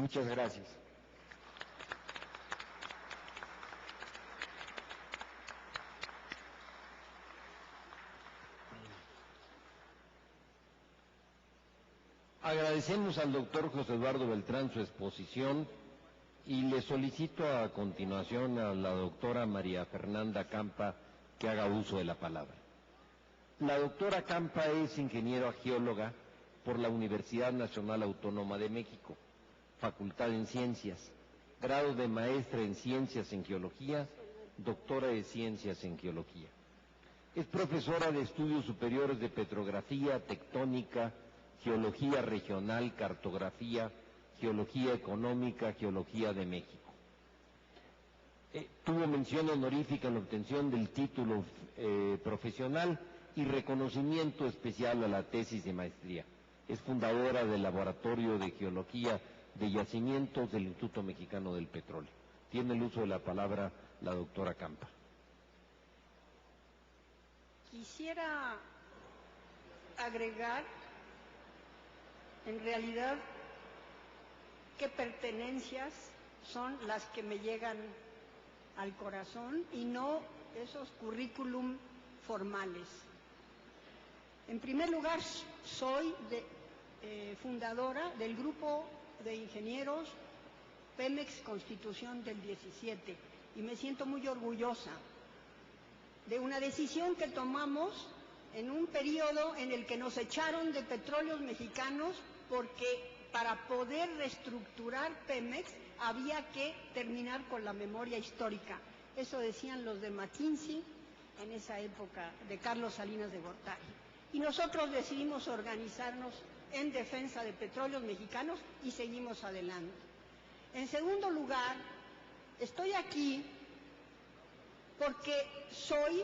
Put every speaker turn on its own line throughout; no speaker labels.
Muchas gracias. Agradecemos al doctor José Eduardo Beltrán su exposición y le solicito a continuación a la doctora María Fernanda Campa que haga uso de la palabra. La doctora Campa es ingeniera geóloga por la Universidad Nacional Autónoma de México, Facultad en Ciencias, grado de maestra en Ciencias en Geología, doctora de Ciencias en Geología. Es profesora de Estudios Superiores de Petrografía, Tectónica, Geología Regional, Cartografía, Geología Económica, Geología de México. Tuvo mención honorífica en la obtención del título profesional y reconocimiento especial a la tesis de maestría. Es fundadora del Laboratorio de Geología de Yacimientos del Instituto Mexicano del Petróleo. Tiene el uso de la palabra la doctora Campa.
Quisiera agregar, en realidad, qué pertenencias son las que me llegan al corazón y no esos currículum formales. En primer lugar, soy fundadora del grupo de ingenieros Pemex Constitución del 17 y me siento muy orgullosa de una decisión que tomamos en un periodo en el que nos echaron de Petróleos Mexicanos porque para poder reestructurar Pemex había que terminar con la memoria histórica. Eso decían los de McKinsey en esa época, de Carlos Salinas de Gortari. Y nosotros decidimos organizarnos en defensa de Petróleos Mexicanos y seguimos adelante. En segundo lugar, estoy aquí porque soy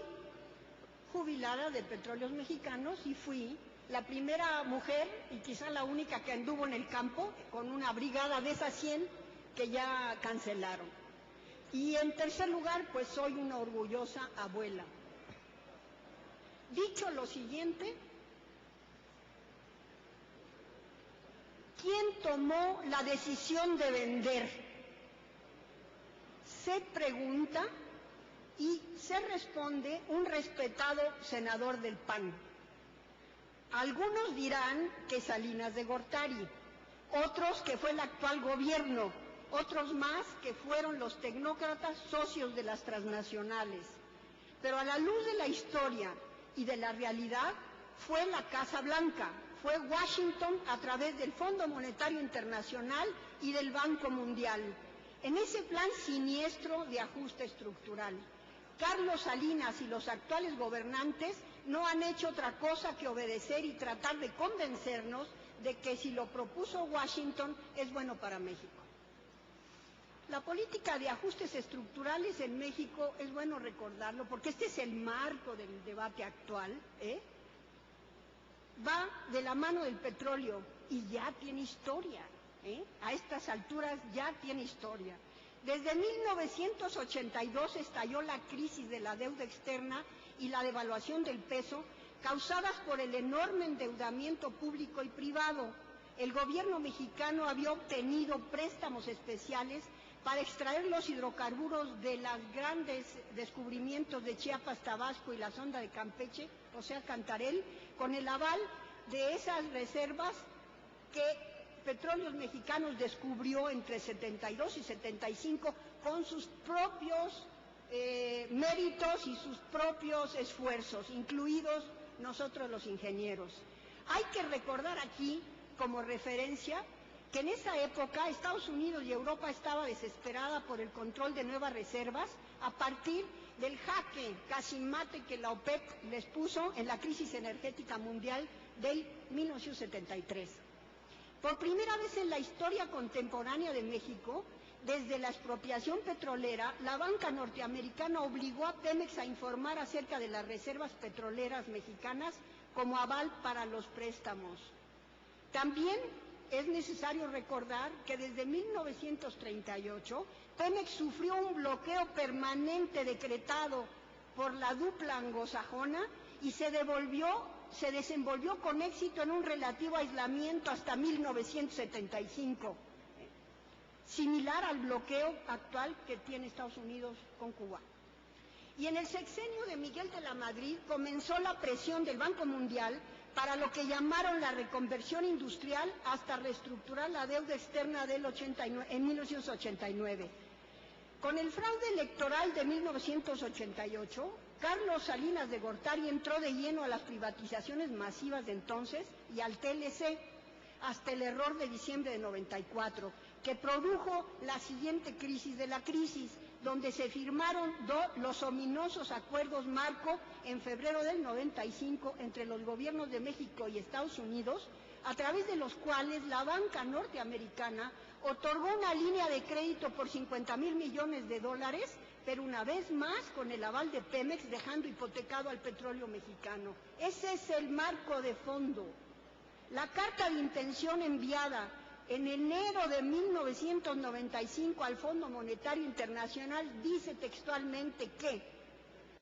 jubilada de Petróleos Mexicanos y fui la primera mujer y quizá la única que anduvo en el campo con una brigada de esas 100 que ya cancelaron. Y en tercer lugar, pues soy una orgullosa abuela. Dicho lo siguiente, ¿quién tomó la decisión de vender? Se pregunta y se responde un respetado senador del PAN. Algunos dirán que Salinas de Gortari, otros que fue el actual gobierno, otros más que fueron los tecnócratas socios de las transnacionales. Pero a la luz de la historia y de la realidad, fue la Casa Blanca, fue Washington a través del Fondo Monetario Internacional y del Banco Mundial, en ese plan siniestro de ajuste estructural. Carlos Salinas y los actuales gobernantes no han hecho otra cosa que obedecer y tratar de convencernos de que si lo propuso Washington es bueno para México. La política de ajustes estructurales en México, es bueno recordarlo, porque este es el marco del debate actual, va de la mano del petróleo y ya tiene historia, a estas alturas ya tiene historia. Desde 1982 estalló la crisis de la deuda externa y la devaluación del peso causadas por el enorme endeudamiento público y privado. El gobierno mexicano había obtenido préstamos especiales para extraer los hidrocarburos de los grandes descubrimientos de Chiapas, Tabasco y la sonda de Campeche, o sea, Cantarell, con el aval de esas reservas que Petróleos Mexicanos descubrió entre 72 y 75 con sus propios méritos y sus propios esfuerzos, incluidos nosotros los ingenieros. Hay que recordar aquí, como referencia, que en esa época Estados Unidos y Europa estaba desesperada por el control de nuevas reservas a partir del jaque casi mate que la OPEP les puso en la crisis energética mundial del 1973. Por primera vez en la historia contemporánea de México, desde la expropiación petrolera, la banca norteamericana obligó a Pemex a informar acerca de las reservas petroleras mexicanas como aval para los préstamos. También es necesario recordar que desde 1938 Pemex sufrió un bloqueo permanente decretado por la dupla anglosajona y se desenvolvió con éxito en un relativo aislamiento hasta 1975. similar al bloqueo actual que tiene Estados Unidos con Cuba. Y en el sexenio de Miguel de la Madrid comenzó la presión del Banco Mundial para lo que llamaron la reconversión industrial hasta reestructurar la deuda externa en 1989. Con el fraude electoral de 1988, Carlos Salinas de Gortari entró de lleno a las privatizaciones masivas de entonces y al TLC, hasta el error de diciembre de 94, que produjo la siguiente crisis de la crisis, donde se firmaron los ominosos acuerdos marco en febrero del 95 entre los gobiernos de México y Estados Unidos, a través de los cuales la banca norteamericana otorgó una línea de crédito por $50,000 millones, pero una vez más con el aval de Pemex, dejando hipotecado al petróleo mexicano. Ese es el marco de fondo. La carta de intención enviada en enero de 1995 al Fondo Monetario Internacional dice textualmente que